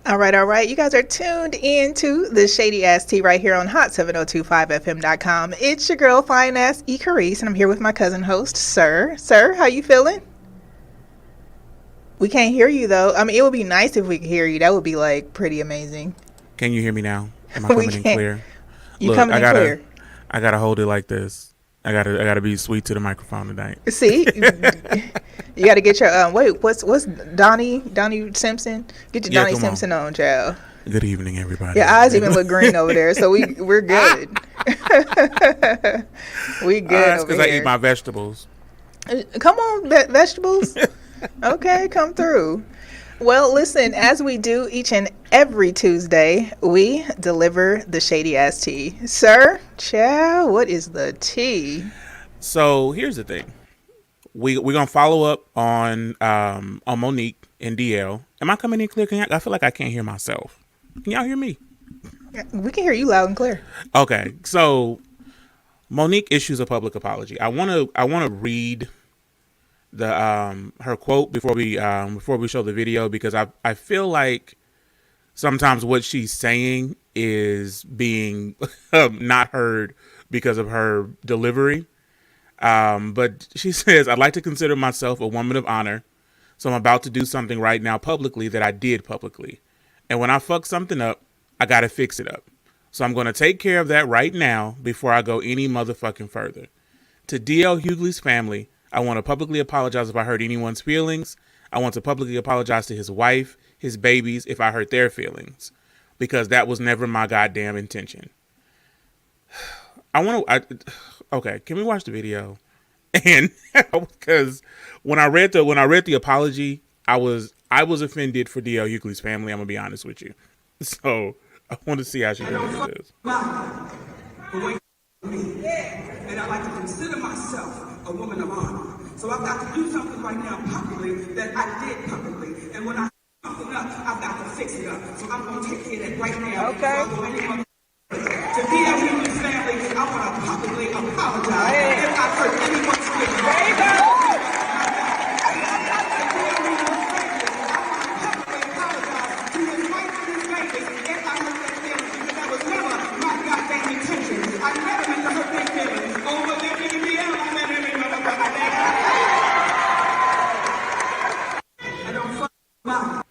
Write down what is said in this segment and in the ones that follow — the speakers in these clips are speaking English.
All right, all right. You guys are tuned in to the Shady Ass Tea right here on hot7025fm.com. It's your girl, fine ass E. Carrice, and I'm here with my cousin host, Sir. Sir, how you feeling? We can't hear you, though. I mean, it would be nice if we could hear you. That would be, like, pretty amazing. Can you hear me now? Am I We coming in can't. clear? You Look, coming in clear. I gotta hold it like this. I gotta be sweet to the microphone tonight. See? You got to get your, wait, what's Donnie Simpson? Get your Donnie Simpson on, child. Good evening, everybody. Your eyes even look green over there, so we're good. We good That's over because I here. eat my vegetables. Come on, vegetables. Okay, come through. Well, listen, as we do each and every Tuesday, we deliver the Shady Ass Tea. Sir, chow, what is the tea? So here's the thing. We're gonna follow up on Monique and DL. Am I coming in clear? I feel like I can't hear myself. Can y'all hear me? We can hear you loud and clear. Okay, so Monique issues a public apology. I wanna read the her quote before we show the video, because I feel like sometimes what she's saying is being not heard because of her delivery. But she says, "I'd like to consider myself a woman of honor, so I'm about to do something right now publicly that I did publicly. And when I fuck something up, I gotta fix it up. So I'm gonna take care of that right now before I go any motherfucking further. To DL Hughley's family, I want to publicly apologize if I hurt anyone's feelings. I want to publicly apologize to his wife, his babies, if I hurt their feelings, because that was never my goddamn intention." Okay, can we watch the video? And because when I read the apology, I was offended for DL Hughley's family. I'm gonna be honest with you. So I want to see how she does this. And I like to consider myself a woman of honor. So I've got to do something right now publicly that I did publicly. And when I something up, I've got to fix it up. So I'm going to take care of that right now. Okay. To DL's family, I want to publicly apologize if I hurt anyone's feelings. There you go. To his wife and his baby, if I hurt their feelings, because that was never my goddamn intention. I never meant to hurt their feelings. Oh, but they're giving me out. I never meant to hurt their feelings. I don't fuck about.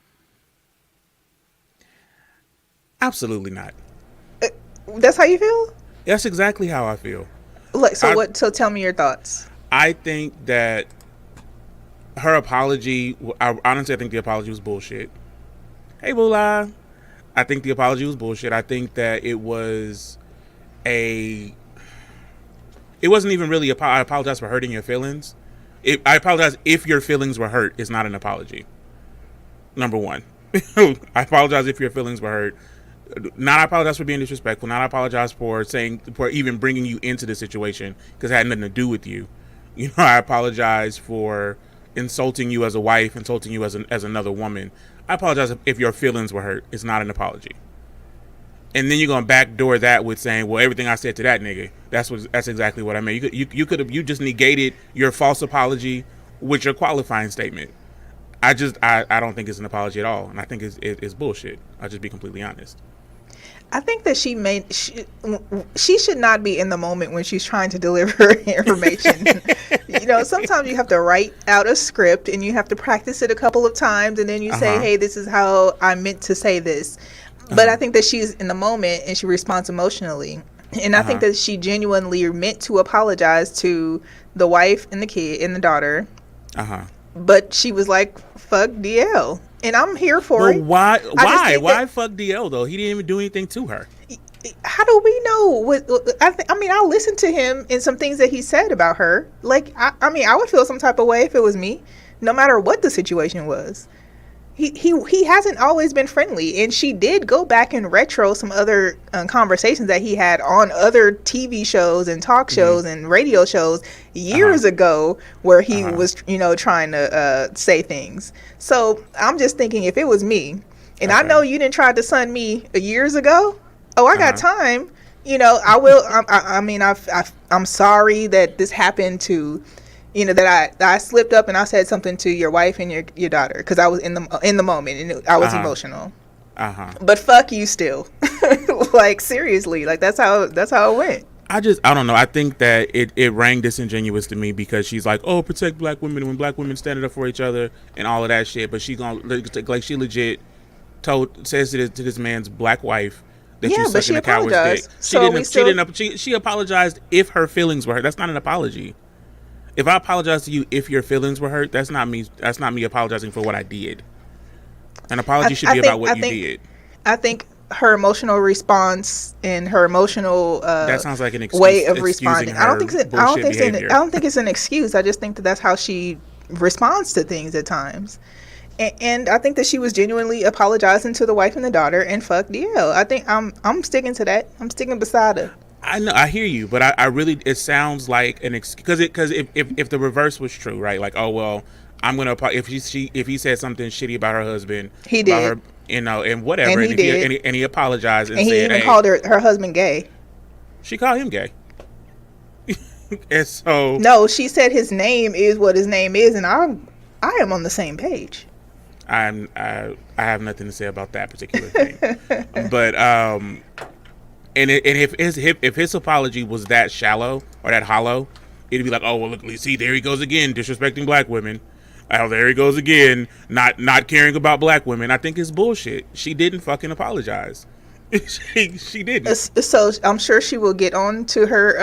Absolutely not. That's how you feel? That's exactly how I feel. Look, so tell me your thoughts. I think that her apology, honestly, I think the apology was bullshit. Hey, Bula. I think the apology was bullshit. I think that it wasn't even really, I apologize for hurting your feelings. I apologize if your feelings were hurt. It's not an apology. Number one. I apologize if your feelings were hurt. Not I apologize for being disrespectful. Not I apologize for even bringing you into the situation because it had nothing to do with you. You know, I apologize for insulting you as a wife, insulting you as another woman. I apologize if your feelings were hurt. It's not an apology. And then you're gonna backdoor that with saying, "Well, everything I said to that nigga." That's exactly what I meant. You just negated your false apology with your qualifying statement. I don't think it's an apology at all, and I think it's bullshit. I'll just be completely honest. I think that she should not be in the moment when she's trying to deliver information. You know, sometimes you have to write out a script and you have to practice it a couple of times, and then you say, "Hey, this is how I meant to say this." But I think that she's in the moment and she responds emotionally. And I think that she genuinely meant to apologize to the wife and the kid and the daughter. But she was like, "Fuck DL." And I'm here for it. Why fuck DL though? He didn't even do anything to her. How do we know? I listened to him and some things that he said about her. Like, I would feel some type of way if it was me, no matter what the situation was. He hasn't always been friendly, and she did go back and retro some other conversations that he had on other TV shows and talk shows and radio shows years ago, where he was, trying to say things. So I'm just thinking, if it was me, and I know you didn't try to son me years ago. Oh, I got time. I will. I'm sorry that this happened to. That I slipped up and I said something to your wife and your daughter because I was in the moment and I was emotional. But fuck you still. Like, seriously, like that's how it went. I don't know. I think that it rang disingenuous to me because she's like, oh, protect black women when black women standing up for each other and all of that shit. But she like she legit says to this man's black wife that you suck in a coward's dick. She apologized if her feelings were hurt. That's not an apology. If I apologize to you if your feelings were hurt, that's not me apologizing for what I did. An apology should be about what you did. I think her emotional response and her emotional that sounds like an excuse, way of responding. I don't think it's an excuse. I just think that's how she responds to things at times. And I think that she was genuinely apologizing to the wife and the daughter, and fuck DL. I think I'm sticking to that. I'm sticking beside her. I know, I hear you, but I really, it sounds like an excuse because if the reverse was true, right? Like, oh well, I'm gonna if he said something shitty about her husband, he did, about her, and whatever, and he apologized and he said, even called her husband gay. She called him gay, and so no, she said his name is what his name is, and I am on the same page. I have nothing to say about that particular thing, but if his apology was that shallow or that hollow, it'd be like, oh well, look, see, there he goes again, disrespecting black women. Oh, there he goes again, not caring about black women. I think it's bullshit. She didn't fucking apologize. she didn't. So I'm sure she will get on to her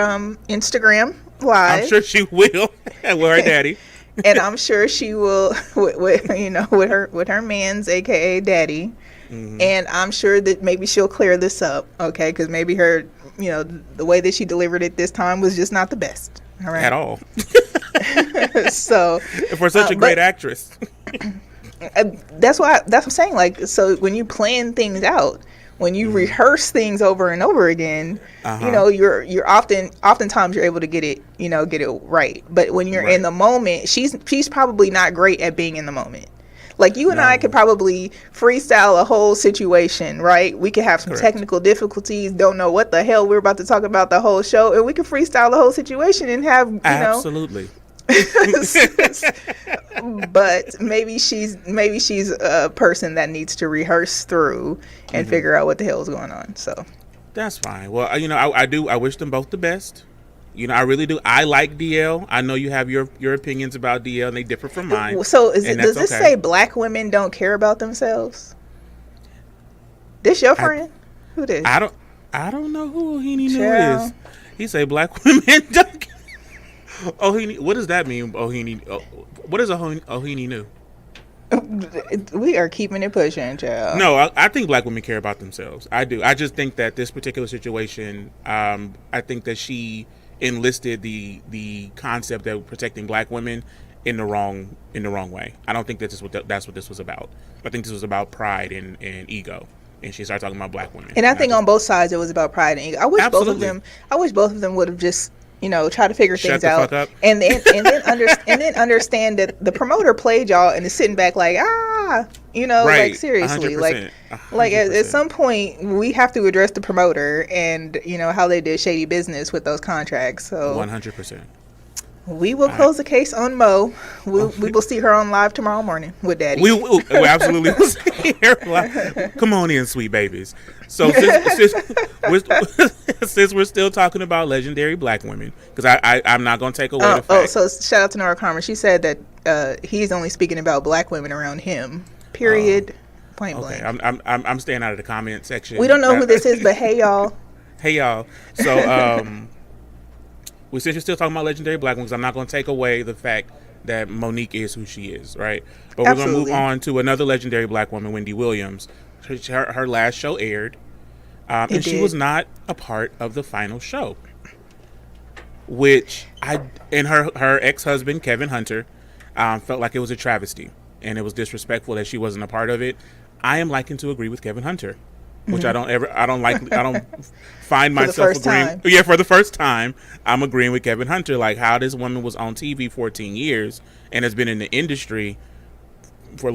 Instagram live. I'm sure she will with her daddy. And I'm sure she will with her man's, aka daddy. Mm-hmm. And I'm sure that maybe she'll clear this up, okay? Because maybe her, the way that she delivered it this time was just not the best. All right? At all. So for such a great actress. That's what I'm saying. Like, so when you plan things out, when you rehearse things over and over again, you're oftentimes you're able to get it right. But when you're in the moment, she's probably not great at being in the moment. Like, you and I could probably freestyle a whole situation, right? We could have some technical difficulties, don't know what the hell we're about to talk about the whole show, and we could freestyle the whole situation and have, Absolutely. But maybe she's a person that needs to rehearse through and figure out what the hell is going on. So that's fine. Well, I wish them both the best. I really do. I like DL. I know you have your opinions about DL, and they differ from mine. So does this say black women don't care about themselves? This your friend? Who this? I don't know who Ohini New is. He say black women don't care. Ohini, what does that mean? Ohini, what is Ohini New? We are keeping it pushing, child. No, I think black women care about themselves. I do. I just think that this particular situation, I think that she enlisted the concept of protecting black women in the wrong way. I don't think that's what this was about. I think this was about pride and ego, and she started talking about black women. And I think on both sides it was about pride and ego. I wish both of them would have just try to figure things out, and then understand that the promoter played y'all and is sitting back like, like, seriously, 100%, like at some point we have to address the promoter and how they did shady business with those contracts. So 100%. We will close the case on Mo. We will see her on live tomorrow morning with Daddy. We absolutely will see her live. Come on in, sweet babies. So since we're still talking about legendary black women, because I'm not going to take away the fact. So shout out to Nora Carmen. She said that he's only speaking about black women around him. Period. Point blank. I'm staying out of the comment section. We don't know who this is, but hey y'all. Hey y'all. So since you're still talking about legendary black women, because I'm not going to take away the fact that Monique is who she is, right? But we're going to move on to another legendary black woman, Wendy Williams. Her last show aired, and she was not a part of the final show, which her ex-husband Kevin Hunter felt like it was a travesty and it was disrespectful that she wasn't a part of it. I am liking to agree with Kevin Hunter, which I don't find myself agreeing. Yeah, for the first time, I'm agreeing with Kevin Hunter. Like, how this woman was on TV 14 years and has been in the industry for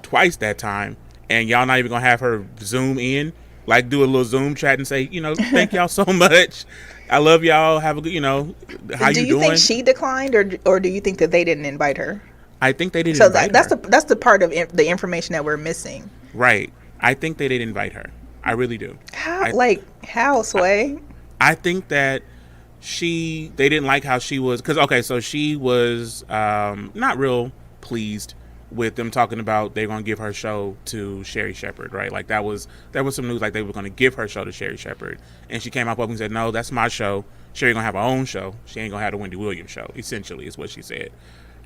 twice that time, and y'all not even gonna have her Zoom in, like do a little Zoom chat and say, thank y'all so much. I love y'all. Have a good, how you doing? Do you think she declined, or do you think that they didn't invite her? I think they didn't invite her. That's the part of the information that we're missing. Right. I think they didn't invite her. I really do. How? I Like how, Sway? I think that they didn't like how she was, because okay, so she was not real pleased with them talking about they're gonna give her show to Sherry Shepherd, right? Like there was some news like they were gonna give her show to Sherry Shepherd, and she came up and said, no, that's my show. Sherry gonna have her own show. She ain't gonna have the Wendy Williams show. Essentially, is what she said.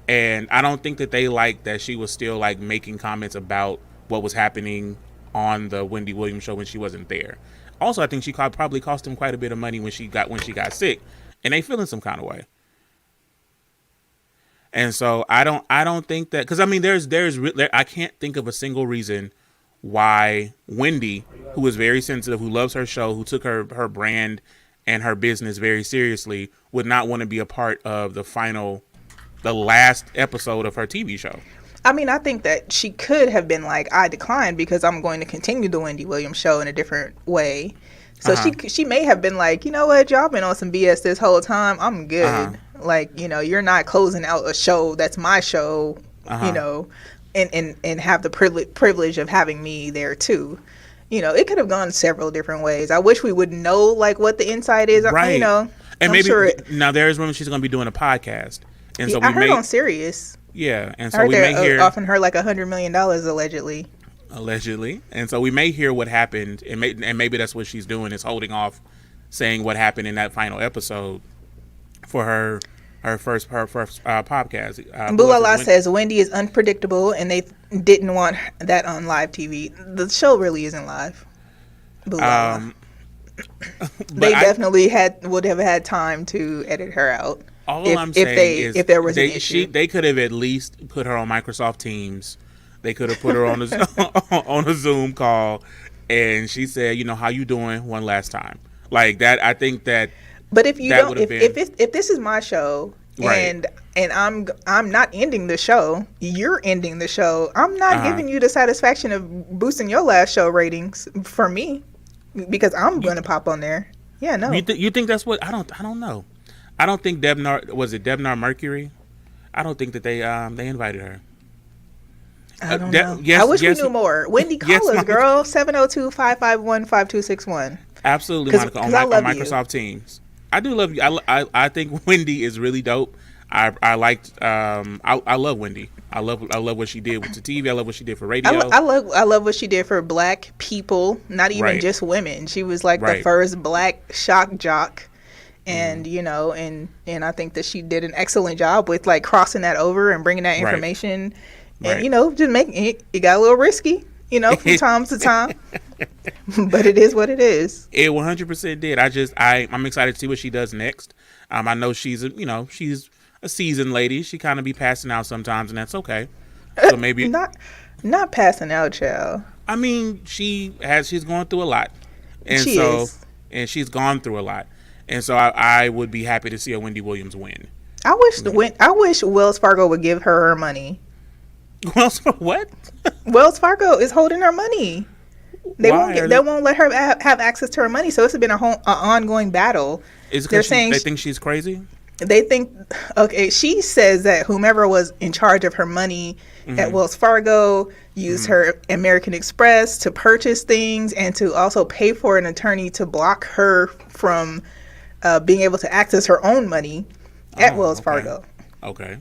And I don't think that they liked that she was still like making comments about what was happening on the Wendy Williams show when she wasn't there. Also, I think she probably cost him quite a bit of money when she got sick, and they feeling some kind of way. And so I don't think that, because I mean I can't think of a single reason why Wendy, who is very sensitive, who loves her show, who took her brand and her business very seriously, would not want to be a part of the last episode of her TV show. I mean, I think that she could have been like, I declined because I'm going to continue the Wendy Williams show in a different way. So she may have been like, you know what, y'all been on some BS this whole time. I'm good. Like, you know, you're not closing out a show that's my show, you know, and have the privilege of having me there too. You know, it could have gone several different ways. I wish we would know like what the inside is. Right. You know, and maybe now there is rumors she's going to be doing a podcast. And so I heard on Sirius. Yeah, and so I heard we may hear offering her like $100 million allegedly. And so we may hear what happened, and maybe that's what she's doing, is holding off saying what happened in that final episode for her first podcast. Bulala says Wendy is unpredictable, and they didn't want that on live TV. The show really isn't live. Bulala. They definitely would have had time to edit her out. All I'm saying is if there was an issue, they could have at least put her on Microsoft Teams. They could have put her on a on a Zoom call, and she said, "You know, how you doing?" one last time, like that. I think that. But if you don't, if this is my show, right, and I'm not ending the show, you're ending the show. I'm not giving you the satisfaction of boosting your last show ratings for me, because I'm gonna pop on there. Yeah, no. You think that's what? I don't know. I don't think Debnar Mercury? I don't think that they invited her. I don't know. I wish we knew more. Wendy, call us, girl. 702-551-5261. Absolutely, Monica. On Microsoft Teams. I do love you. I think Wendy is really dope. I love Wendy. I love what she did with the TV. I love what she did for radio. I love what she did for black people, not even just women. She was like the first black shock jock. And you know, and I think that she did an excellent job with like crossing that over and bringing that information, and you know, just making it got a little risky, you know, from time to time, but it is what it is. It 100% did. I'm excited to see what she does next. I know she's a seasoned lady. She kind of be passing out sometimes, and that's okay. So maybe not passing out, child. I mean, she's going through a lot, and she's gone through a lot. And so I would be happy to see a Wendy Williams win. I wish Wells Fargo would give her money. What? Wells Fargo is holding her money. They won't let her have access to her money. So it's been an ongoing battle. Is it because they think she's crazy? They think, okay, she says that whomever was in charge of her money at Wells Fargo used her American Express to purchase things and to also pay for an attorney to block her from being able to access her own money at Wells Fargo. Okay.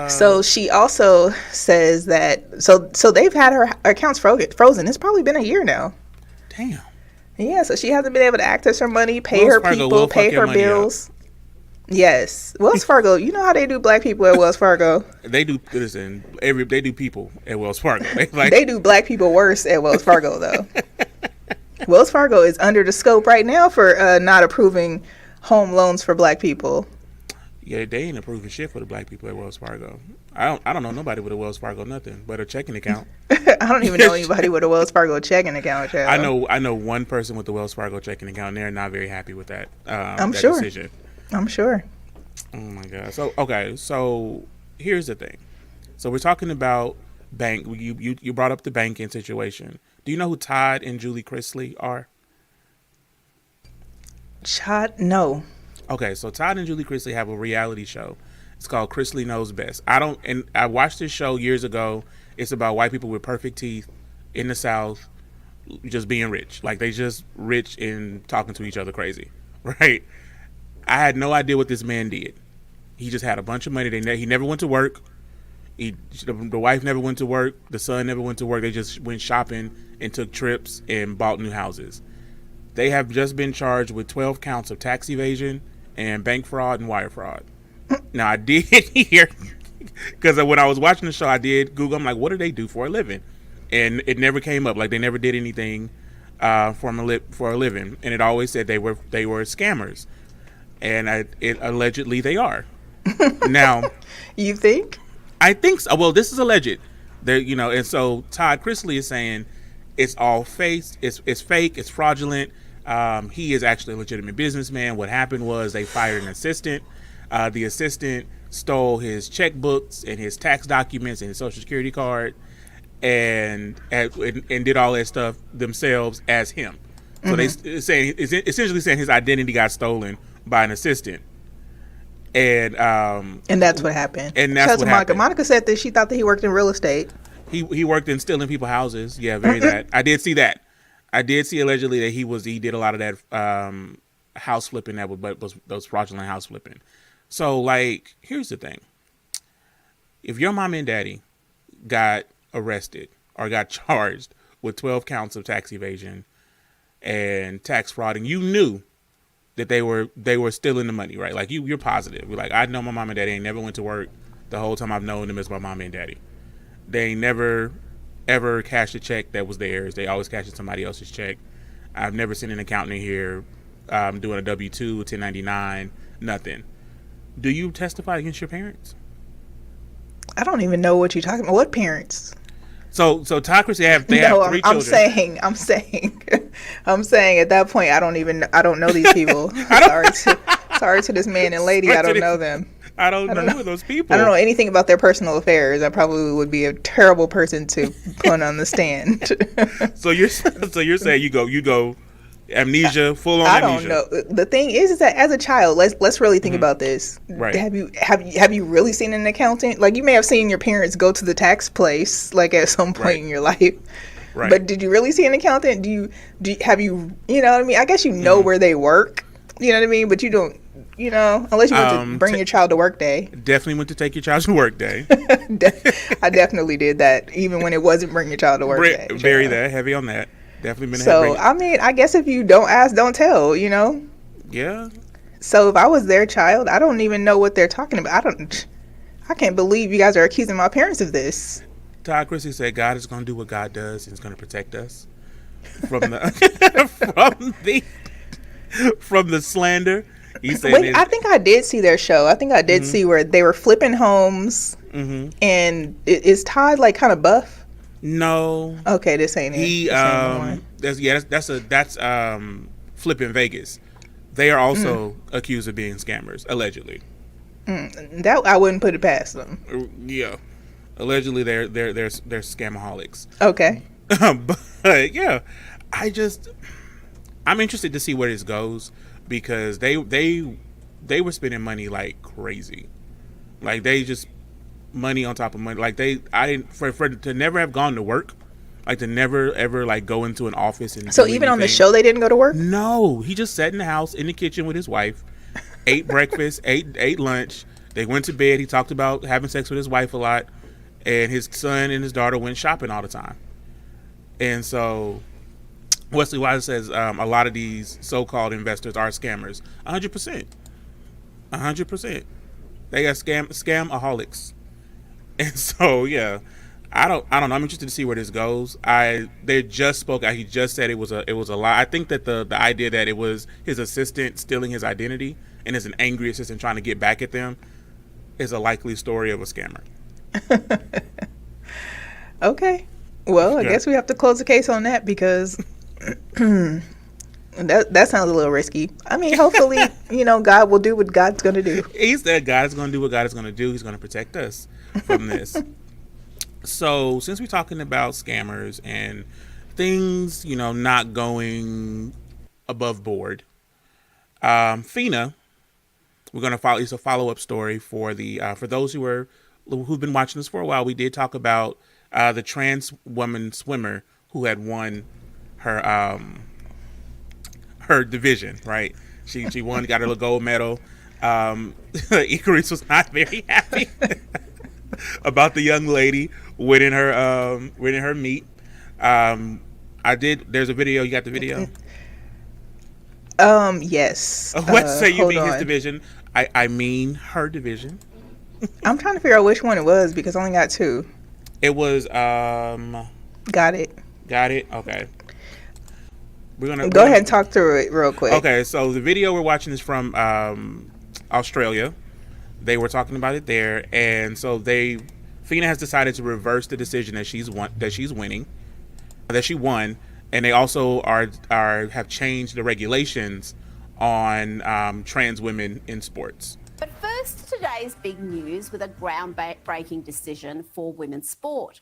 So she also says that so they've had her accounts frozen. It's probably been a year now. Damn. Yeah, so she hasn't been able to access her money, pay her people, pay her bills. Yes, Wells Fargo. You know how they do black people at Wells Fargo? They do. Listen, they do people at Wells Fargo. They do black people worse at Wells Fargo though. Wells Fargo is under the scope right now for not approving home loans for black people. Yeah, they ain't approving shit for the black people at Wells Fargo. I don't know nobody with a Wells Fargo nothing but a checking account. I don't even know anybody with a Wells Fargo checking account. Child. I know one person with a Wells Fargo checking account, and they're not very happy with that. Decision. I'm sure. Oh my god. So here's the thing. So we're talking about bank. You brought up the banking situation. Do you know who Todd and Julie Chrisley are? No. Okay, so Todd and Julie Chrisley have a reality show. It's called Chrisley Knows Best. I watched this show years ago, It's about white people with perfect teeth in the South just being rich. Like they just rich and talking to each other crazy, right? I had no idea what this man did. He just had a bunch of money. He never went to work. The wife never went to work. The son never went to work. They just went shopping and took trips and bought new houses. They have just been charged with 12 counts of tax evasion and bank fraud and wire fraud. Now, I did hear, because when I was watching the show, I did Google. I'm like, what do they do for a living? And it never came up. Like, they never did anything for a living. And it always said they were scammers. And allegedly they are. Now, you think? I think so. Well, this is alleged. And so Todd Chrisley is saying it's all fake. It's fake. It's fraudulent. He is actually a legitimate businessman. What happened was they fired an assistant. The assistant stole his checkbooks and his tax documents and his social security card, and did all that stuff themselves as him. So they essentially saying his identity got stolen by an assistant. And that's what happened. And that's what happened. Monica said that she thought that he worked in real estate. He worked in stealing people's houses. Yeah, very that. I did see that. I did see allegedly that he did a lot of that house flipping that was those fraudulent house flipping. So like, here's the thing. If your mom and daddy got arrested or got charged with 12 counts of tax evasion and tax fraud, and you knew that they were stealing the money, right? Like you're positive. You're like, I know my mom and daddy ain't never went to work the whole time I've known them as my mom and daddy. They never ever cashed a check that was theirs. They always cashed somebody else's check. I've never seen an accountant in here doing a W-2, 1099, nothing. Do you testify against your parents? I don't even know what you're talking about. What parents? So Todd Chrisley have three children. I'm saying at that point I don't know these people. Sorry to this man and lady, I don't know them. I don't know those people. I don't know anything about their personal affairs. I probably would be a terrible person to put on the stand. So you're saying you go amnesia, full on amnesia. I don't know. The thing is that as a child, let's really think about this. Right. Have you really seen an accountant? Like, you may have seen your parents go to the tax place like at some point in your life. Right. But did you really see an accountant? Have you know what I mean? I guess you know where they work. You know what I mean? But you don't, unless you went to bring your child to work day. Definitely went to take your child to work day. I definitely did that, even when it wasn't bring your child to work day. Very that heavy on that. Definitely been. So I mean, I guess if you don't ask, don't tell. Yeah. So if I was their child, I don't even know what they're talking about. I can't believe you guys are accusing my parents of this. Todd Chrisley said God is going to do what God does, and He's going to protect us from the from the slander. He said, wait, I think I did see their show. I think I did see where they were flipping homes. And is Todd like kind of buff? No. Okay, this ain't it. That's flipping Vegas. They are also accused of being scammers, allegedly. That I wouldn't put it past them. Yeah, allegedly they're scamaholics. Okay. But yeah, I'm interested to see where this goes, because they were spending money like crazy, like they just money on top of money. Like to never have gone to work, like to never ever like go into an office and so even anything. On the show they didn't go to work. No, he just sat in the house in the kitchen with his wife, ate breakfast, ate lunch. They went to bed. He talked about having sex with his wife a lot, and his son and his daughter went shopping all the time. And so Wesley Wise says a lot of these so-called investors are scammers. 100%. They got scamaholics. And so yeah, I don't know. I'm interested to see where this goes. They just spoke out. He just said it was a lie. I think that the idea that it was his assistant stealing his identity and is an angry assistant trying to get back at them is a likely story of a scammer. Okay. Well, I guess we have to close the case on that, because that sounds a little risky. I mean, hopefully, God will do what God's going to do. He said God is going to do what God is going to do. He's going to protect us from this. So since we're talking about scammers and things, not going above board, Fina, we're going to follow. It's a follow-up story for those who've been watching this for a while. We did talk about the trans woman swimmer who had won her her division. Right, she won, got her gold medal. Carrice was not very happy about the young lady winning her meet. I did. There's a video. You got the video? Yes. What say you Hold mean his on. division? I mean her division. I'm trying to figure out which one it was because I only got two. It was Got it. got it. Okay. We're Go ahead gonna and talk through it real quick. Okay, so the video we're watching is from Australia. They were talking about it there, and so Fina has decided to reverse the decision that she won, and they also have changed the regulations on trans women in sports. But first, today's big news with a groundbreaking decision for women's sport.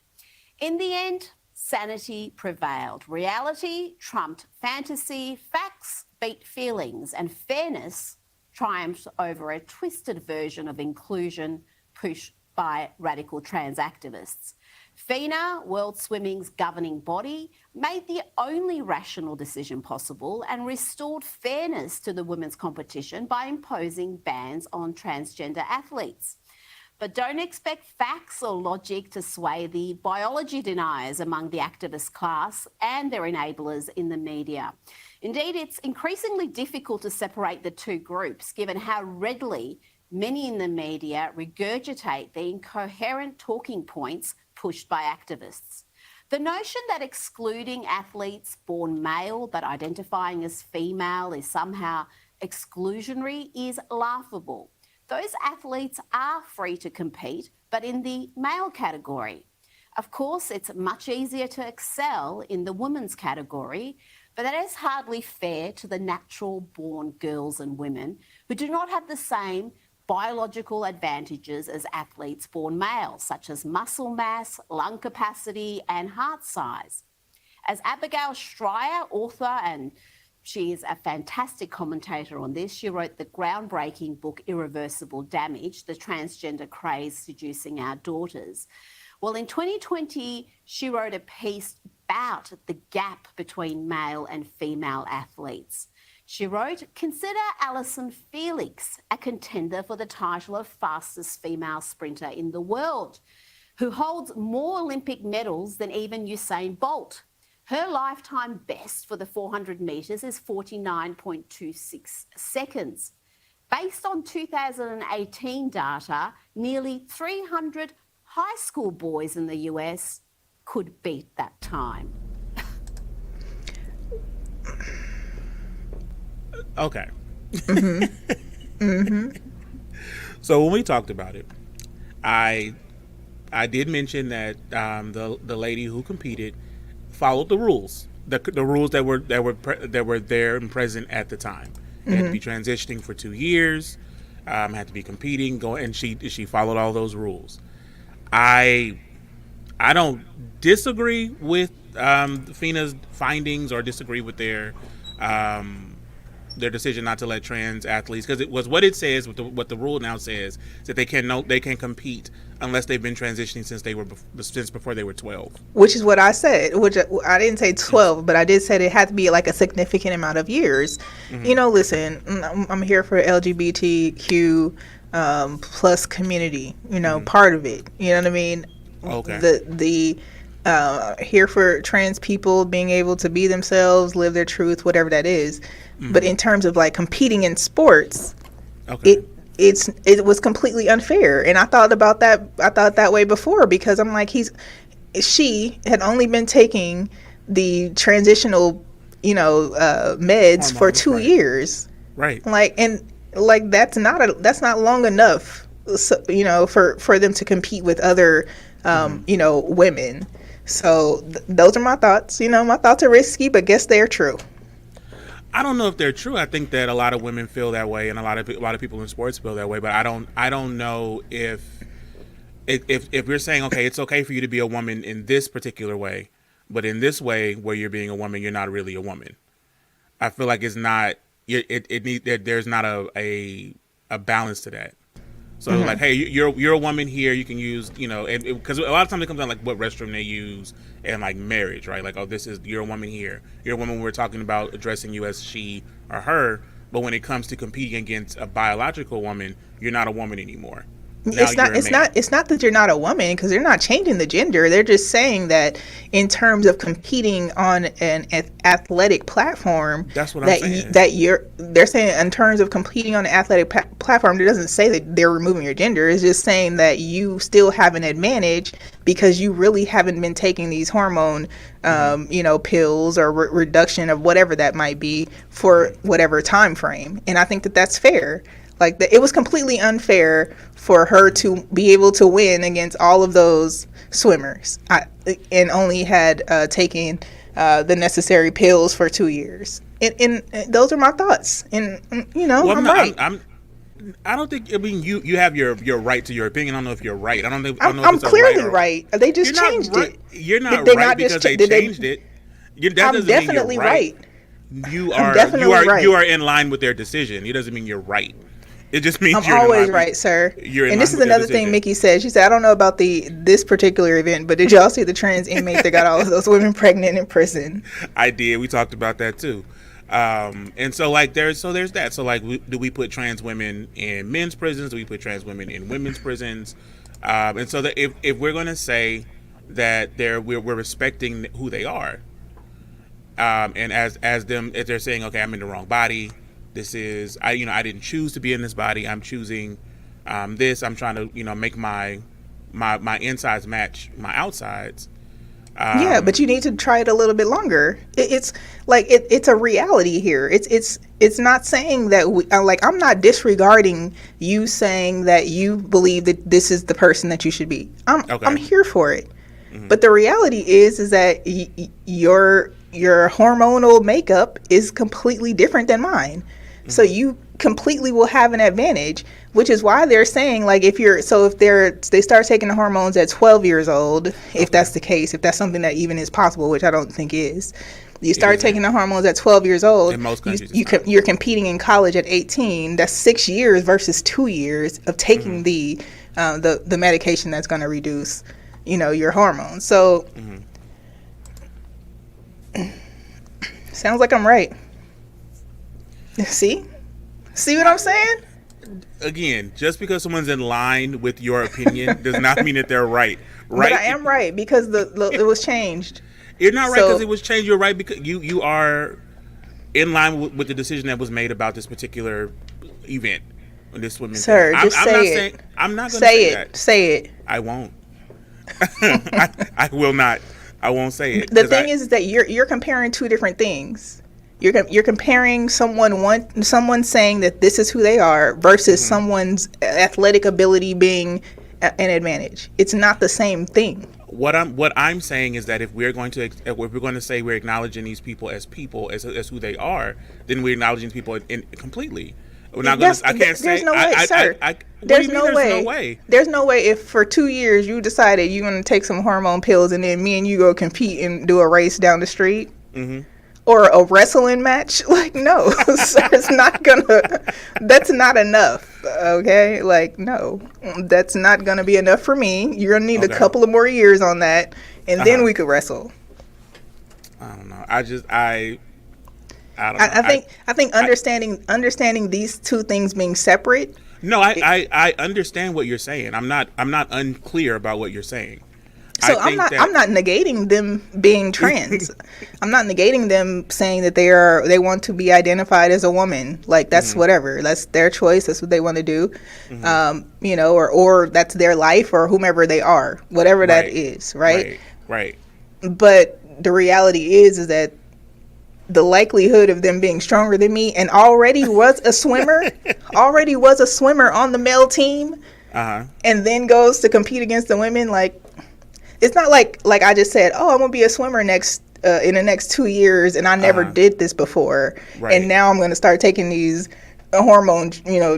In the end, sanity prevailed. Reality trumped fantasy, facts beat feelings, and fairness triumphed over a twisted version of inclusion pushed by radical trans activists. FINA, World Swimming's governing body, made the only rational decision possible and restored fairness to the women's competition by imposing bans on transgender athletes. But don't expect facts or logic to sway the biology deniers among the activist class and their enablers in the media. Indeed, it's increasingly difficult to separate the two groups, given how readily many in the media regurgitate the incoherent talking points pushed by activists. The notion that excluding athletes born male but identifying as female is somehow exclusionary is laughable. Those athletes are free to compete, but in the male category. Of course, it's much easier to excel in the women's category, but that is hardly fair to the natural-born girls and women who do not have the same biological advantages as athletes born male, such as muscle mass, lung capacity, and heart size. As Abigail Schreier, author, and she is a fantastic commentator on this, she wrote the groundbreaking book Irreversible Damage, The Transgender Craze Seducing Our Daughters. Well, in 2020, she wrote a piece about the gap between male and female athletes. She wrote, "Consider Alison Felix, a contender for the title of fastest female sprinter in the world, who holds more Olympic medals than even Usain Bolt. Her lifetime best for the 400 metres is 49.26 seconds. Based on 2018 data, nearly 300 high school boys in the US could beat that time." Okay. So when we talked about it, I did mention that the lady who competed followed the rules, the rules that were there and present at the time. You had to be transitioning for 2 years, had to be competing, and she followed all those rules. I don't disagree with FINA's findings or disagree with their decision not to let trans athletes, because it was what it says, what the rule now says, is that they can compete unless they've been transitioning since before they were 12. Which is what I said. Which I didn't say 12, but I did say it had to be like a significant amount of years. Listen, I'm here for LGBTQ plus community. Part of it. You know what I mean? Okay. The here for trans people being able to be themselves, live their truth, whatever that is. But in terms of like competing in sports, Okay. it was completely unfair. And I thought that way before, because I'm like, she had only been taking the transitional, meds for Hormones, 2 right. years. Right. That's not long enough, for them to compete with other, women. So those are my thoughts. My thoughts are risky, but guess they're true. I don't know if they're true. I think that a lot of women feel that way, and a lot of people in sports feel that way. But I don't know if we're saying, okay, it's okay for you to be a woman in this particular way, but in this way where you're being a woman, you're not really a woman. I feel like it's not. There's not a balance to that. So like, hey, you're a woman here. You can use, and because a lot of times it comes down like what restroom they use and like marriage, right? Like, oh, you're a woman here. You're a woman. We're talking about addressing you as she or her. But when it comes to competing against a biological woman, you're not a woman anymore. Now It's not that you're not a woman, because they're not changing the gender. They're just saying that in terms of competing on an athletic platform, that's what I'm saying. They're saying in terms of competing on an athletic platform, it doesn't say that they're removing your gender. It's just saying that you still have an advantage because you really haven't been taking these hormone pills or reduction of whatever that might be for whatever time frame. And I think that that's fair. Like, it was completely unfair for her to be able to win against all of those swimmers and only had taken the necessary pills for 2 years. And those are my thoughts. And, I'm right. I don't think. I mean, you have your right to your opinion. I don't know if you're right. I don't know. I'm clearly right. They just changed it. You're not right because they changed it. I'm definitely right. You are in line with their decision. It doesn't mean you're right. It just means I'm always right, sir. And this is another thing Mickey said. She said, I don't know about this particular event, but did y'all see the trans inmate that got all of those women pregnant in prison? I did. We talked about that too. And so like there's that. So like, do we put trans women in men's prisons? Do we put trans women in women's prisons? And so that if we're going to say that we're respecting who they are, and as they're saying, okay, I'm in the wrong body. This is I didn't choose to be in this body. I'm choosing this. I'm trying to make my insides match my outsides. Yeah, but you need to try it a little bit longer. It's like it's a reality here. It's not saying that I'm not disregarding you saying that you believe that this is the person that you should be. I'm here for it. Mm-hmm. But the reality is that your hormonal makeup is completely different than mine. Mm-hmm. So you completely will have an advantage, which is why they're saying like if they start taking the hormones at 12 years old, if that's the case, if that's something that even is possible, which I don't think is. You start taking the hormones at 12 years old. In most countries, you're competing in college at 18. That's 6 years versus 2 years of taking the medication that's going to reduce, your hormones. So sounds like I'm right. See what I'm saying? Again, just because someone's in line with your opinion does not mean that they're right. Right? But I am right because it was changed. You're not right because it was changed. You're right because you are in line with the decision that was made about this particular event. This woman. Sir, just say it. I'm not going to say that. Say it. I won't. I will not. I won't say it. The thing is that you're comparing two different things. You're comparing someone saying that this is who they are versus someone's athletic ability being an advantage. It's not the same thing. What I'm saying is that if we're going to say we're acknowledging these people as who they are, then we're acknowledging people completely. We're not going to. I can't say. There's no way, sir. There's no way. There's no way. If for 2 years you decided you're going to take some hormone pills and then me and you go compete and do a race down the street. Mm-hmm. Or a wrestling match, no, sir, it's not gonna. That's not enough, okay? No, that's not gonna be enough for me. You're gonna need a couple of more years on that, and then we could wrestle. I don't know. I don't know. I think understanding these two things being separate. No, I understand what you're saying. I'm not unclear about what you're saying. So I'm not negating them being trans. I'm not negating them saying that they want to be identified as a woman. That's whatever. That's their choice. That's what they want to do. Or that's their life or whomever they are, whatever that is, right? Right. But the reality is that the likelihood of them being stronger than me and already was a swimmer on the male team, and then goes to compete against the women, it's not like I just said, oh, I'm gonna be a swimmer in the next 2 years, and I never did this before, and now I'm gonna start taking these hormone,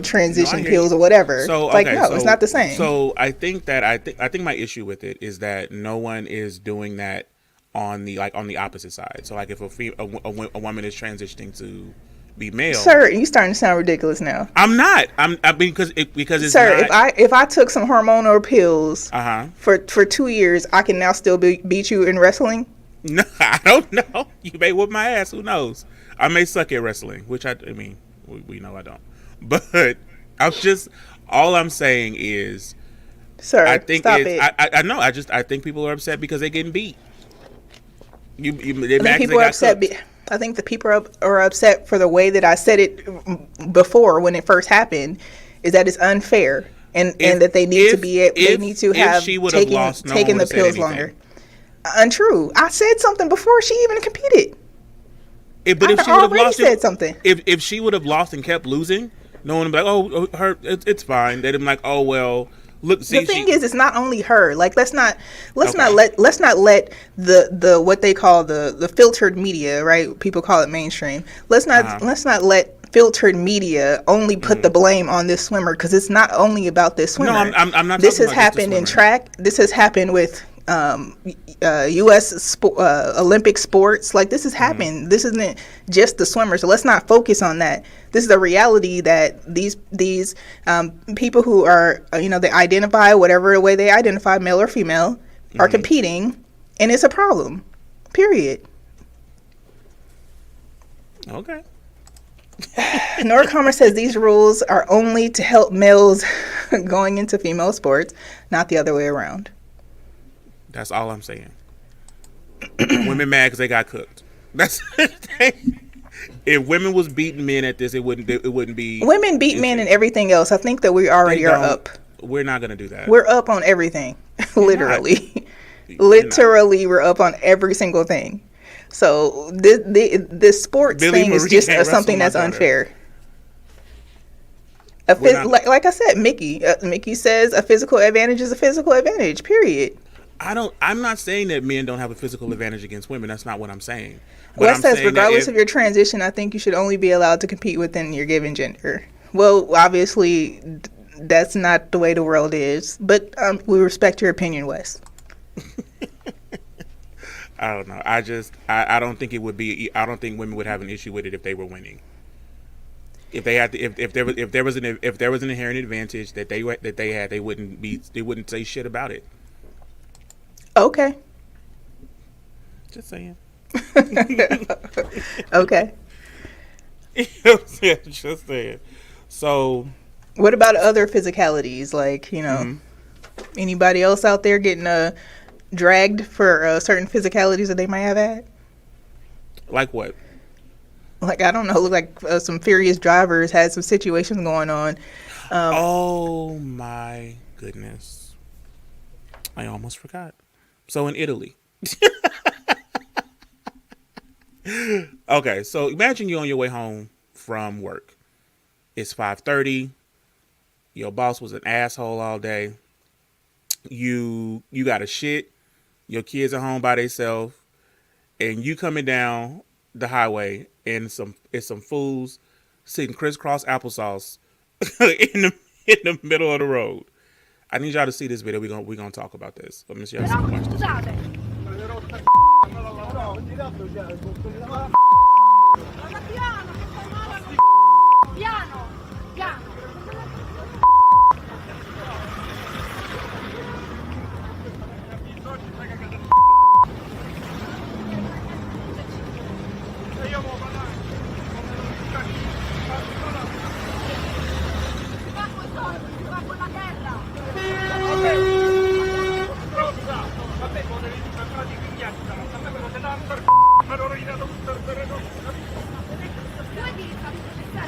transition pills or whatever. So it's not the same. So I think my issue with it is that no one is doing that on the opposite side. So if a woman is transitioning to be male. Sir, you starting to sound ridiculous now. I'm not. I mean, because it's Sir, not. if I took some hormonal pills Uh-huh. for 2 years, I can now still beat you in wrestling. No, I don't know. You may whoop my ass. Who knows? I may suck at wrestling, which I mean, we know I don't. But I'm just, all I'm saying is, Sir, I think stop it's, it. I know. I think people are upset because they're getting beat. They I mad think 'cause people they are got upset. cooked. I think the people are upset for the way that I said it before when it first happened, is that it's unfair and that they need to be they need to have she would have lost, no taken one the would have said pills anything. longer. Untrue. I said something before she even competed. But if I she would have already lost, said something. If she would have lost and kept losing, no one would be like, oh, her, it's fine. They'd be like, oh well, look. See, The thing is, it's not only her. Like, let's not Okay. let the what they call the filtered media, right? People call it mainstream. Let's not let filtered media only put the blame on this swimmer, because it's not only about this swimmer. No, I'm not. This talking has about just the happened in swimmer. track. This has happened with U.S. Olympic sports. Like, this has happened. This isn't just the swimmer. So let's not focus on that. This is a reality that these people who are they identify whatever way they identify, male or female, are competing, and it's a problem. Period. Okay. Norcomer says these rules are only to help males going into female sports, not the other way around. That's all I'm saying. Women mad because they got cooked. That's if women was beating men at this, it wouldn't be. Women beat men and everything else. I think that we already are up. We're not gonna do that. We're up on everything. Literally. You're Literally, we're up on every single thing. So this sports Billy thing is Marie just can't wrestle something my that's daughter. unfair. Like I said, Mickey says a physical advantage is a physical advantage, period. I'm not saying that men don't have a physical advantage against women. That's not what I'm saying. But Wes I'm says, saying regardless of your transition, I think you should only be allowed to compete within your given gender. Well, obviously, that's not the way the world is. But we respect your opinion, Wes. I don't know. I don't think it would be. I don't think women would have an issue with it if they were winning. If they had if there was an inherent advantage that they had, they wouldn't say shit about it. Okay. Just saying. Okay. Just saying. So, What about other physicalities? Like, anybody else out there getting dragged for certain physicalities that they might have had? like what? Like, I don't know, like some furious drivers had some situations going on. Oh my goodness. I almost forgot. So in Italy. Okay, so imagine you're on your way home from work. It's 5:30. Your boss was an asshole all day. You got a shit. Your kids are home by themselves, and you coming down the highway, and it's some fools sitting crisscross applesauce in the middle of the road. I need y'all to see this video. We're gonna talk about this. Let me see y'all watch this. Piano, piano.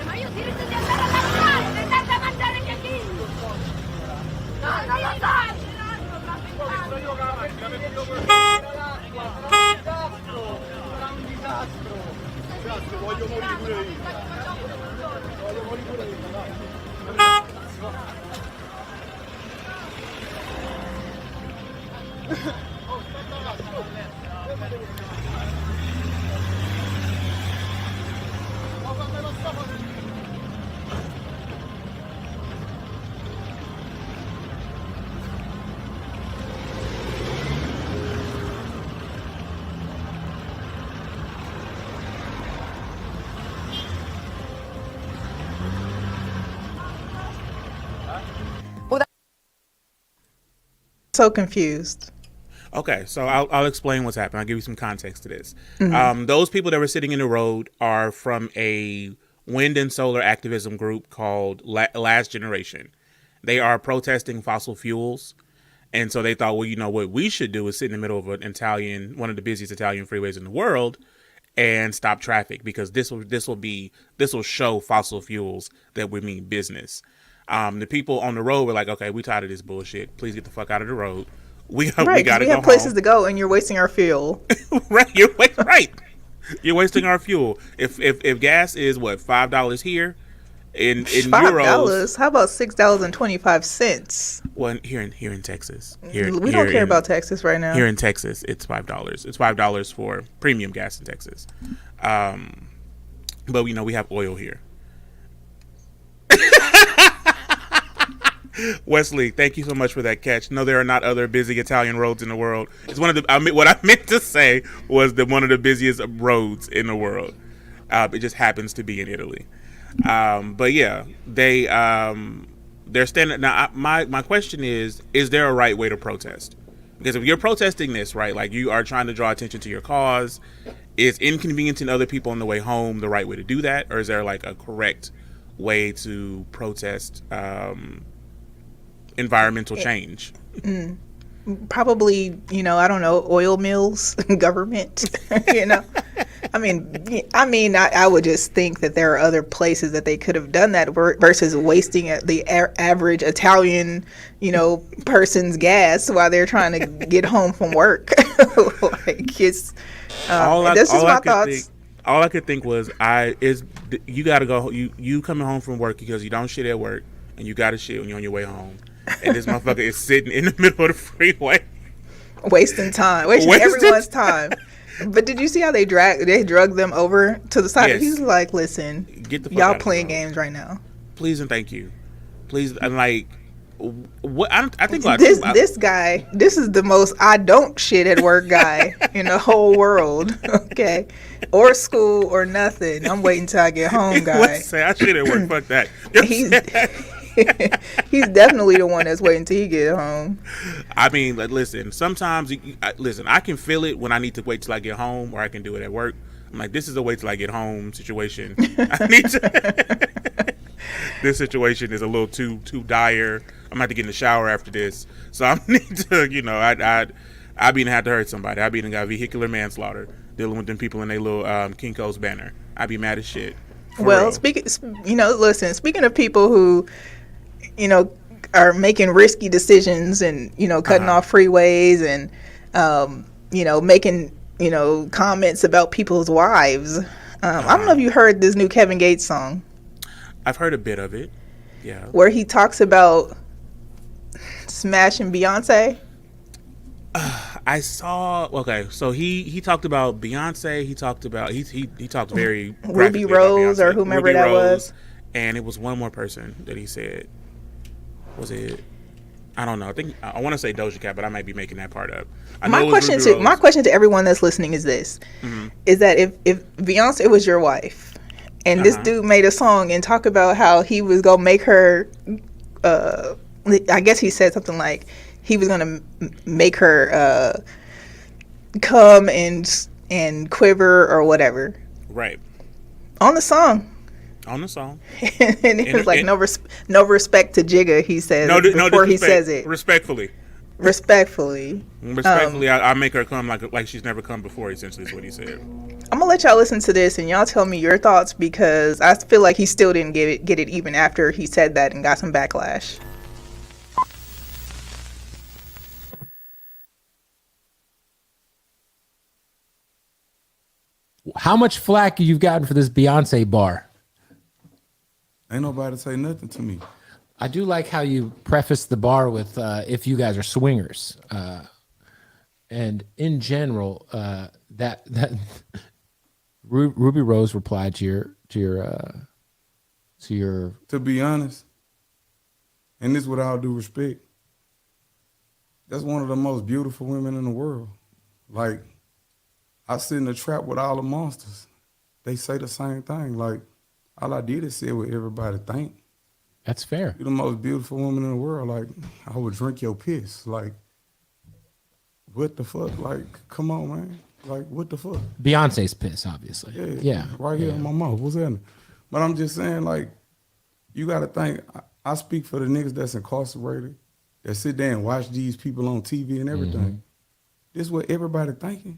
Ma io ho diritto di andare a lavorare, mi date a mangiare i miei figli! No, non lo so! Voglio morire pure so confused. Okay, so I'll explain what's happened. I'll give you some context to this. Those people that were sitting in the road are from a wind and solar activism group called Last Generation. They are protesting fossil fuels. And so they thought, well, you know what we should do is sit in the middle of one of the busiest Italian freeways in the world, and stop traffic, because this will show fossil fuels that we mean business. The people on the road were like, okay, we tired of this bullshit. Please get the fuck out of the road. We Right, got because to we go have places home. to go, and you're wasting our fuel. Right, right. You're wasting our fuel. If gas is what $5 here, in euros. $5? How about $6.25? Well, here in Texas, We don't care about Texas right now. here in Texas, it's $5. It's $5 for premium gas in Texas. But you know we have oil here. Wesley, thank you so much for that catch. No, there are not other busy Italian roads in the world. It's one of the. What I meant to say was that one of the busiest roads in the world. It just happens to be in Italy. But yeah, they're standing now. My question is there a right way to protest? Because if you're protesting this, right, like you are trying to draw attention to your cause, is inconveniencing other people on the way home the right way to do that, or is there like a correct way to protest environmental change? Probably, I don't know, oil mills, government, I would just think that there are other places that they could have done that versus wasting the average Italian, person's gas while they're trying to get home from work. Like it's, this is my thoughts. All I could think was, you got to go. You coming home from work because you don't shit at work, and you got to shit when you're on your way home. And this motherfucker is sitting in the middle of the freeway, wasting everyone's time. But did you see how they drug them over to the side? Yes. He's like, listen, get the fuck y'all out playing of the road. games right now. Please and thank you. Please, and like, what I think this guy, this is the most I don't shit at work guy in the whole world. Okay, or school or nothing. I'm waiting till I get home, guy. Say I shit at work. Fuck that. He's definitely the one that's waiting till he get home. I mean, like, listen. Sometimes, I can feel it when I need to wait till I get home, or I can do it at work. I'm like, this is a wait till I get home situation. I need to. This situation is a little too dire. I'm gonna have to get in the shower after this, so I need to, I been had to hurt somebody. I been got vehicular manslaughter dealing with them people in their little Kinko's banner. I'd be mad as shit. Well, speaking of people who, are making risky decisions and, cutting off freeways and, making, comments about people's wives. I don't know if you heard this new Kevin Gates song. I've heard a bit of it. Yeah. Where he talks about smashing Beyonce. I saw. Okay, so he talked about Beyonce. He talked about he talked very Ruby Rose or whomever Ruby that Rose, was, and it was one more person that he said. Was it? I don't know. I think I want to say Doja Cat, but I might be making that part up. My question to everyone that's listening is this: is that if Beyonce was your wife, and this dude made a song and talk about how he was gonna make her, I guess he said something like he was gonna make her come and quiver or whatever. Right. On the song. On the song. And it was like no respect to Jigga, he says before he says it. Respectfully, I make her come like she's never come before, essentially is what he said. I'm gonna let y'all listen to this and y'all tell me your thoughts, because I feel like he still didn't get it even after he said that and got some backlash. How much flack you've gotten for this Beyonce bar? Ain't nobody say nothing to me. I do like how you preface the bar with if you guys are swingers. And in general, that Ruby Rose replied to your To be honest, and this with all due respect, that's one of the most beautiful women in the world. Like, I sit in the trap with all the monsters. They say the same thing. Like, all I did is say what everybody think. That's fair. You're the most beautiful woman in the world. Like, I would drink your piss. Like, what the fuck? Like, come on, man. Like, what the fuck? Beyonce's pissed, obviously. Yeah. Right here in my mouth. What's happening? But I'm just saying, like, you got to think. I speak for the niggas that's incarcerated, that sit there and watch these people on TV and everything. Mm-hmm. This is what everybody thinking.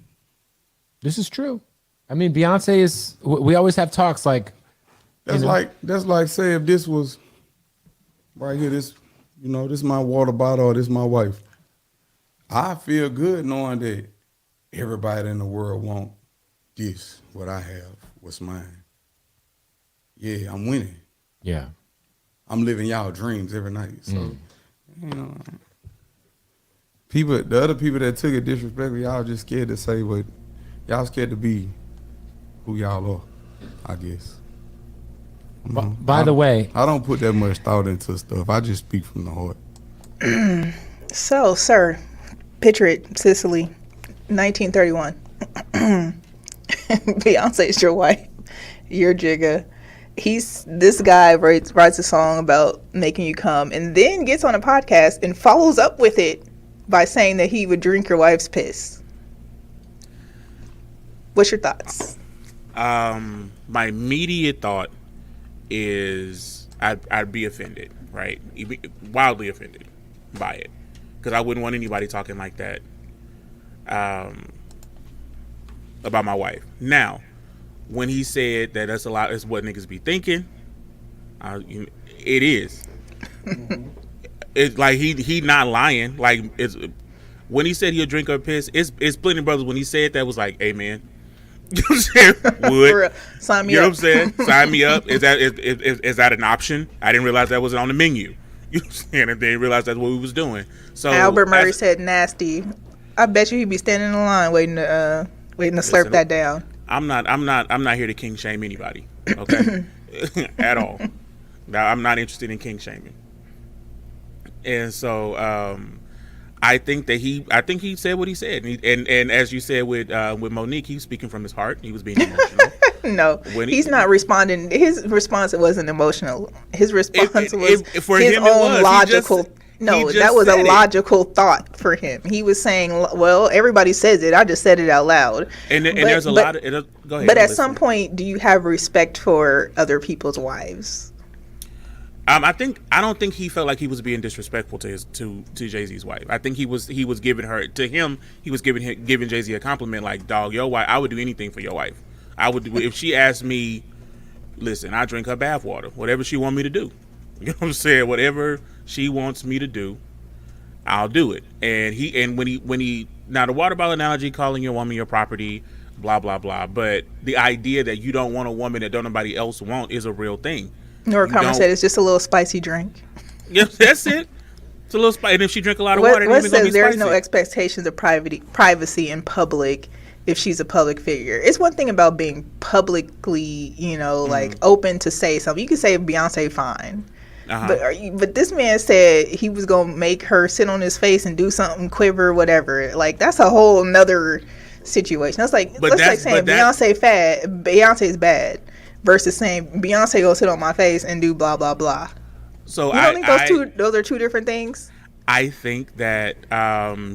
This is true. I mean, Beyonce is. We always have talks like. That's like say if this was right here. This, this is my water bottle or this is my wife. I feel good knowing that everybody in the world want this. What I have, what's mine. Yeah, I'm winning. Yeah. I'm living y'all dreams every night. So, the other people that took it disrespectfully, y'all just scared to say what, y'all scared to be who y'all are, I guess. By the way, I don't put that much thought into stuff. I just speak from the heart. So, sir, picture it, Sicily, 1931. Beyonce's your wife, your jigga. This guy writes a song about making you come, and then gets on a podcast and follows up with it by saying that he would drink your wife's piss. What's your thoughts? My immediate thought is I'd be offended, right? Wildly offended by it, because I wouldn't want anybody talking like that about my wife. Now, when he said that that's what niggas be thinking, it is. It's like he not lying. Like, it's when he said he'll drink her piss. It's plenty of brothers when he said that was like, hey man, you know what I'm saying? Would sign me you up. know what I'm saying? Sign me up. Is that an option? I didn't realize that wasn't on the menu. You know what I'm saying? I didn't realize that's what we was doing. So Albert Murray said nasty. I bet you he'd be standing in the line waiting to slurp that down. I'm not here to king shame anybody, okay? At all. Now, I'm not interested in king shaming. And so I think he said what he said, and as you said with Monique, he's speaking from his heart. He was being emotional. No, he's not responding. His response wasn't emotional. His response was for his him own logical. That was a logical thought for him. He was saying, well, everybody says it. I just said it out loud. And there's a lot of... Go ahead. But at some point, do you have respect for other people's wives? I don't think he felt like he was being disrespectful to Jay-Z's wife. I think he was giving her, to him, he was giving Jay-Z a compliment, like, dog, your wife, I would do anything for your wife. I would, if she asked me, listen, I drink her bath water, whatever she want me to do. You know what I'm saying? Whatever she wants me to do, I'll do it. And when he now, the water bottle analogy, calling your woman your property, blah blah blah, but the idea that you don't want a woman that don't nobody else want is a real thing. Nora Carmen said it's just a little spicy drink. Yeah, that's it. It's a little spicy. And if she drink a lot of water, what says there's no expectations of privacy in public if she's a public figure. It's one thing about being publicly, like open to say something. You can say Beyonce fine. But this man said he was gonna make her sit on his face and do something, quiver, whatever. Like, that's a whole nother situation. That's like saying Beyonce's bad versus saying Beyonce go sit on my face and do blah blah blah. So you don't think those are two different things? I think that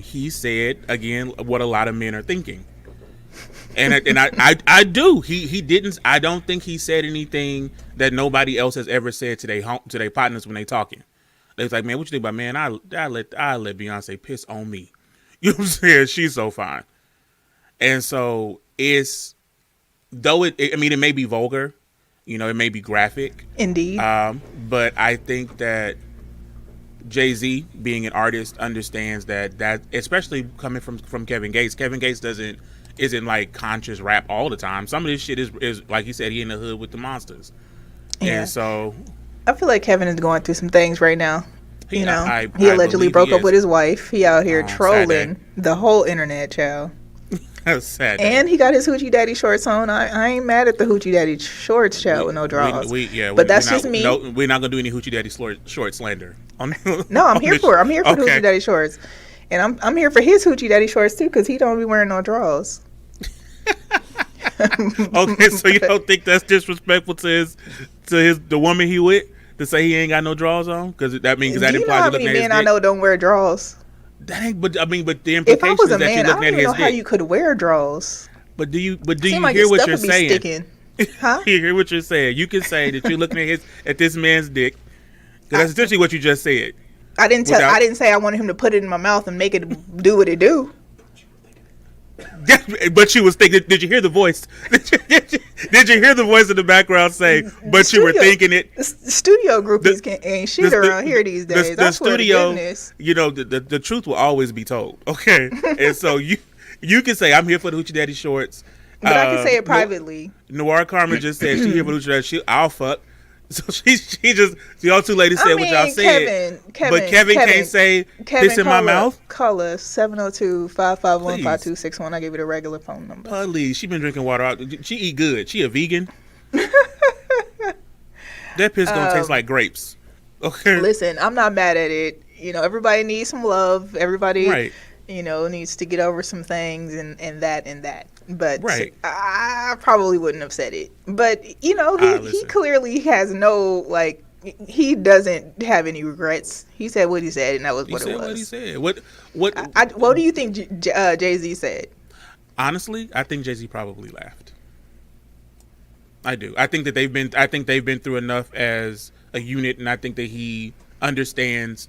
he said again what a lot of men are thinking. And I do. He didn't. I don't think he said anything that nobody else has ever said to their partners when they talking. They was like, man, what you think about, man? I let Beyonce piss on me. You know what I'm saying? She's so fine. And so it may be vulgar, it may be graphic. Indeed. But I think that Jay-Z, being an artist, understands that especially coming from Kevin Gates. Kevin Gates isn't like conscious rap all the time. Some of this shit is like he said, he in the hood with the monsters. Yeah. And so I feel like Kevin is going through some things right now. He allegedly broke up with his wife. He out here trolling the whole internet, child. Sad. And he got his hoochie daddy shorts on. I ain't mad at the hoochie daddy shorts, child, with no draws. But that's just me. No, we're not gonna do any hoochie daddy short slander. No, I'm here for the hoochie daddy shorts. And I'm here for his hoochie daddy shorts too, because he don't be wearing no drawers. Okay, so you don't think that's disrespectful to the woman he with to say he ain't got no drawers on? Because that implies how many men I know don't wear drawers? That ain't. But I mean, but the If I implication was is a that you're man, I looking don't at even know his how dick. you could wear draws. But do you Seem like hear your what stuff you're would be saying? sticking. Huh? You hear what you're saying? You can say that you're looking at this man's dick, because that's essentially what you just said. I didn't say I wanted him to put it in my mouth and make it do what it do. But you was thinking. Did you hear the voice? Did you hear the voice in the background say? But you were thinking it. Studio groupies ain't shit around here these days. The I swear studio, to goodness. you know, the truth will always be told. Okay, and so you can say I'm here for the Hoochie Daddy shorts. But I can say it privately. Noir Carmen just said she here for the Hoochie Daddy. I'll fuck. So she y'all two ladies said what y'all said. But Kevin can't say piss in my mouth. Call us 702-551-5261. I give you the regular phone number. Please, she been drinking water. She eat good. She a vegan. That piss gonna taste like grapes. Okay. Listen, I'm not mad at it. You know, everybody needs some love. Everybody, right. You know, needs to get over some things and that. But right. I probably wouldn't have said it. But, you know, he clearly has no, like, he doesn't have any regrets. He said what he said, and that was what it was. What he said. What do you think Jay-Z said? Honestly, I think Jay-Z probably laughed. I do. I think they've been through enough as a unit, and I think that he understands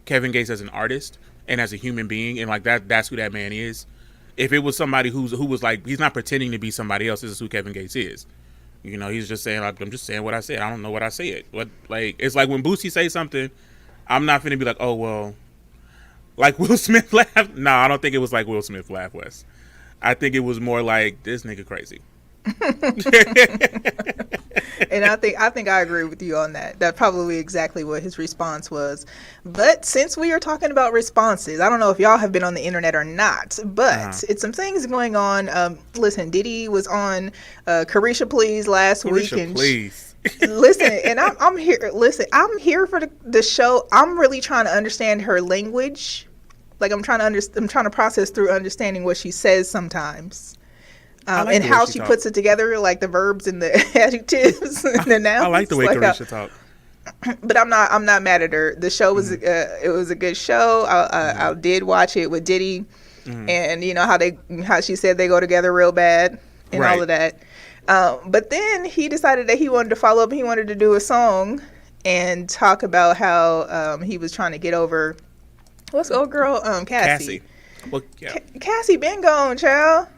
Kevin Gates as an artist and as a human being, and like that's who that man is. If it was somebody who was like, he's not pretending to be somebody else. This is who Kevin Gates is. You know, he's just saying, like, I'm just saying what I said. I don't know what I said. What, like, it's like when Boosie say something, I'm not finna be like, oh well, like Will Smith laughed. No, I don't think it was like Will Smith laughed, Wes. I think it was more like, this nigga crazy. And I think I agree with you on that. That's probably exactly what his response was. But since we are talking about responses, I don't know if y'all have been on the internet or not, but it's some things going on. Listen, Diddy was on Carrice Please last week, and please. Listen, and I'm here. Listen, I'm here for the show. I'm really trying to understand her language. Like I'm trying to process through understanding what she says sometimes. Like and how she puts it together, like the verbs and the adjectives and the nouns. I like the way Carisha talk. But I'm not mad at her. The show was it was a good show. I did watch it with Diddy, and you know how she said they go together real bad and all of that. But then he decided that he wanted to follow up. He wanted to do a song and talk about how he was trying to get over what's the old girl Cassie. Well, yeah. Cassie been gone, child.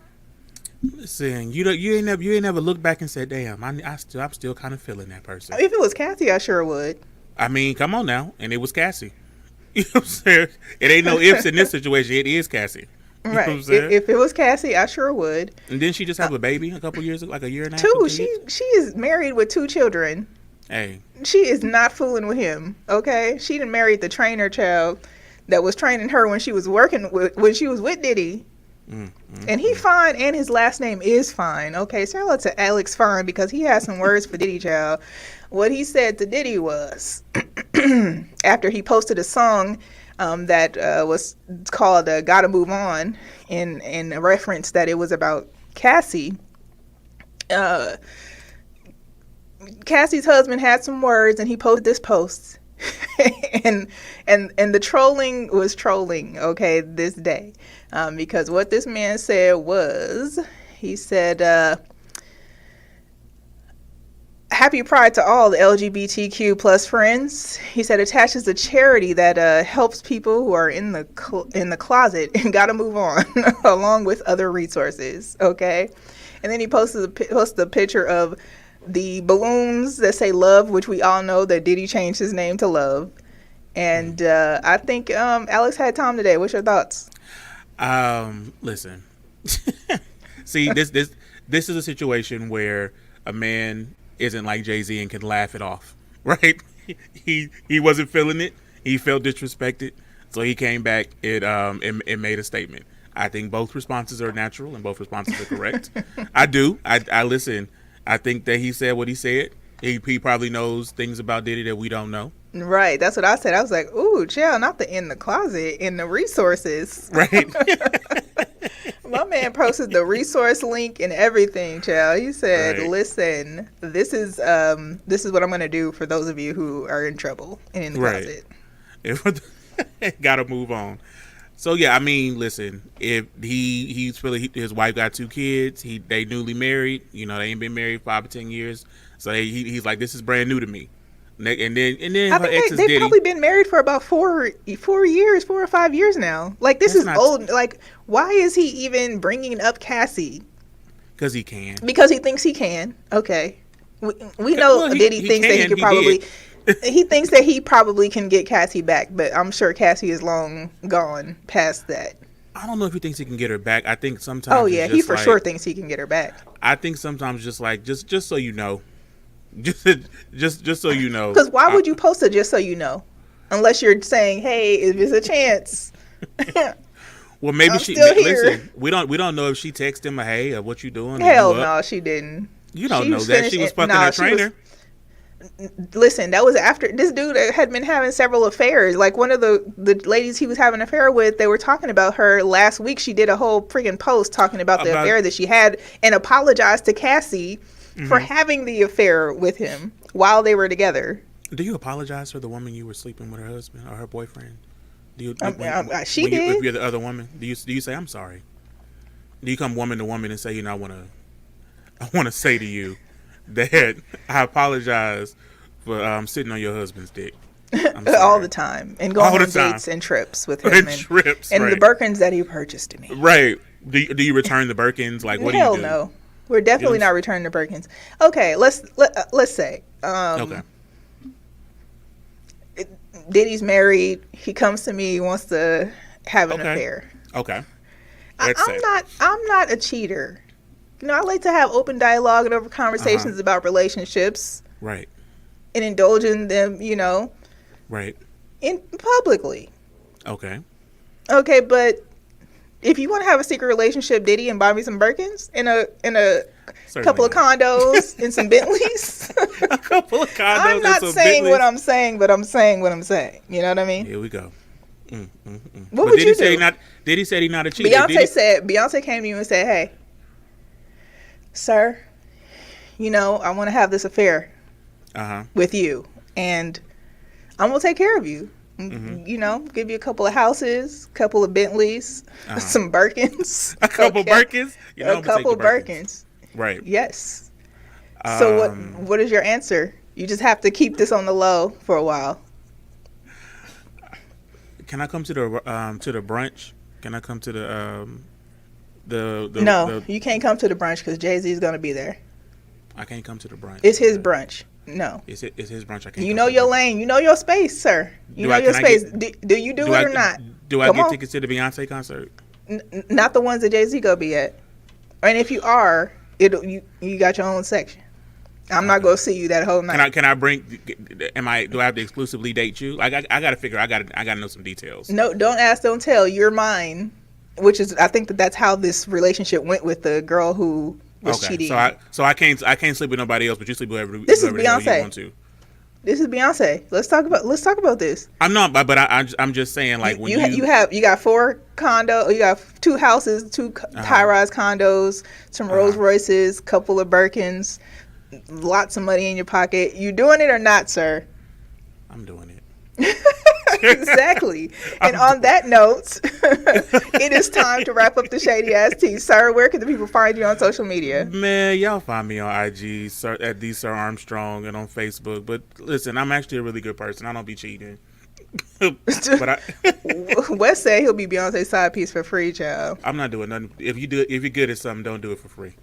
Listen, you ain't never looked back and said, "Damn, I'm still kind of feeling that person." If it was Cassie, I sure would. I mean, come on now, and it was Cassie. You know what I'm saying? It ain't no ifs in this situation. It is Cassie. You right. If it was Cassie, I sure would. And didn't she just have a baby a couple years ago, like a year and a half? Two. She is married with 2 children. Hey. She is not fooling with him. Okay, she done married the trainer child that was training her when she was with Diddy. And he fine, and his last name is Fine. Okay, shout out to Alex Fine because he has some words for Diddy child. What he said to Diddy was, after he posted a song that was called "Gotta Move On," in a reference that it was about Cassie. Cassie's husband had some words, and he posted this post. and the trolling was trolling, okay, this day, because what this man said was, he said, happy Pride to all the LGBTQ plus friends. He said attaches a charity that helps people who are in the closet and gotta move on, along with other resources, okay. And then he posted a picture of the balloons that say love, which we all know that Diddy changed his name to Love. And I think Alex had time today. What's your thoughts? Listen. See, this is a situation where a man isn't like Jay-Z and can laugh it off, right? He wasn't feeling it. He felt disrespected. So he came back and made a statement. I think both responses are natural and both responses are correct. I do. I listen. I think that he said what he said. He probably knows things about Diddy that we don't know. Right. That's what I said. I was like, ooh, chill, not the in the closet, in the resources. Right. My man posted the resource link and everything, child. He said, listen, this is what I'm going to do for those of you who are in trouble and in the closet. Gotta move on. So yeah, I mean, listen, if he's really his wife got 2 kids, they newly married. You know, they ain't been married 5 or 10 years. So he's like, this is brand new to me. And then I her think ex is they've Diddy. probably been married for about 4 years, 4 or 5 years now. Like, this That's is not- old. Like, why is he even bringing up Cassie? Because he can. Because he thinks he can. Okay, we know Well, Diddy thinks that he could probably. He thinks that he probably can get Cassie back, but I'm sure Cassie is long gone past that. I don't know if he thinks he can get her back. I think sometimes. Oh it's yeah, just he for like, sure thinks he can get her back. I think sometimes just so you know, just so you know. Because why would you post it just so you know, unless you're saying, hey, if there's a chance. Well, maybe I'm she. still here. Listen, we don't know if she texted him a hey or what you doing. Hell you up. no, she didn't. You don't She know was that finished she was in- fucking nah, her she was- trainer. Listen, that was after this dude had been having several affairs. Like, one of the ladies he was having an affair with, they were talking about her last week. She did a whole friggin' post talking about the affair that she had and apologized to Cassie for having the affair with him while they were together. Do you apologize for the woman you were sleeping with her husband or her boyfriend? Do you? She did. If you're the other woman, do you say I'm sorry? Do you come woman to woman and say, you know, I want to say to you that I apologize for sitting on your husband's dick. All the time, and going on dates and trips with him, and trips, and right. the Birkins that he purchased to me. Right? Do you return the Birkins? Like, what Hell do you do? no, we're definitely not returning the Birkins. Okay, let's say Okay. Diddy's married. He comes to me, he wants to have an affair. Okay. I'm not a cheater. You know, I like to have open dialogue and over conversations about relationships. Right. And indulge in them, you know. Right. In publicly. Okay. Okay, but if you want to have a secret relationship, Diddy, and buy me some Birkins and a couple of condos and some Bentleys. A couple of condos. I'm not saying what I'm saying, but I'm saying what I'm saying. You know what I mean? Here we go. What would you do? Diddy said he's not a cheater. Beyonce came to you and said, hey, sir, you know, I want to have this affair with you, and I'm going to take care of you. You know, give you a couple of houses, couple of Bentleys, some Birkins. A couple Birkins? You know, a couple Birkins. Right. Yes. So what is your answer? You just have to keep this on the low for a while. Can I come to the brunch? Can I come to the No, you can't come to the brunch because Jay-Z is going to be there. I can't come to the brunch. It's his brunch. No. It's his brunch. I can't. You know your lane. You know your space, sir. You know your space. Do you do it or not? Do I get tickets to the Beyonce concert? Not the ones that Jay-Z go be at. And if you are, you got your own section. I'm not gonna see you that whole night. Can I bring? Do I have to exclusively date you? Like I gotta figure. I gotta know some details. No, don't ask, don't tell. You're mine. Which is, I think that's how this relationship went with the girl who was cheating. So I can't sleep with nobody else, but you sleep with whoever. This is whoever the hell Beyonce. you want to. This is Beyonce. Let's talk about this. I'm not, but I'm just saying, like, when you got 4 condos, you got 2 houses, 2 high-rise condos, some Rolls Royces, couple of Birkins, lots of money in your pocket. You doing it or not, sir? I'm doing it. Exactly. And on that note, it is time to wrap up the Shady Ass Tea. Sir, where can the people find you on social media? Man, y'all find me on IG, sir, at Sir Armstrong, and on Facebook. But listen, I'm actually a really good person. I don't be cheating. But Wes said he'll be Beyonce's side piece for free, child. I'm not doing nothing. If you're good at something, don't do it for free.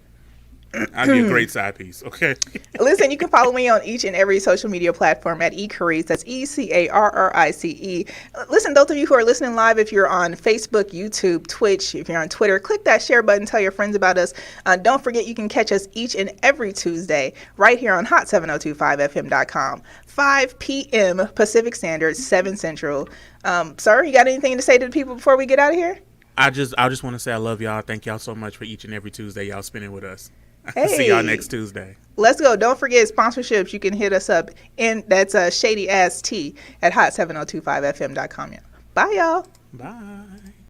I'll be a great side piece, okay? Listen, you can follow me on each and every social media platform at eCarrice. That's ECARRICE. Listen, those of you who are listening live, if you're on Facebook, YouTube, Twitch, if you're on Twitter, click that share button, tell your friends about us. Don't forget you can catch us each and every Tuesday right here on hot7025fm.com. 5 p.m. Pacific Standard, 7 Central. Sir, you got anything to say to the people before we get out of here? I just want to say I love y'all. Thank y'all so much for each and every Tuesday y'all spending with us. Hey. See y'all next Tuesday. Let's go. Don't forget sponsorships. You can hit us up. And that's Shady Ass Tea at hot7025fm.com. Bye, y'all. Bye.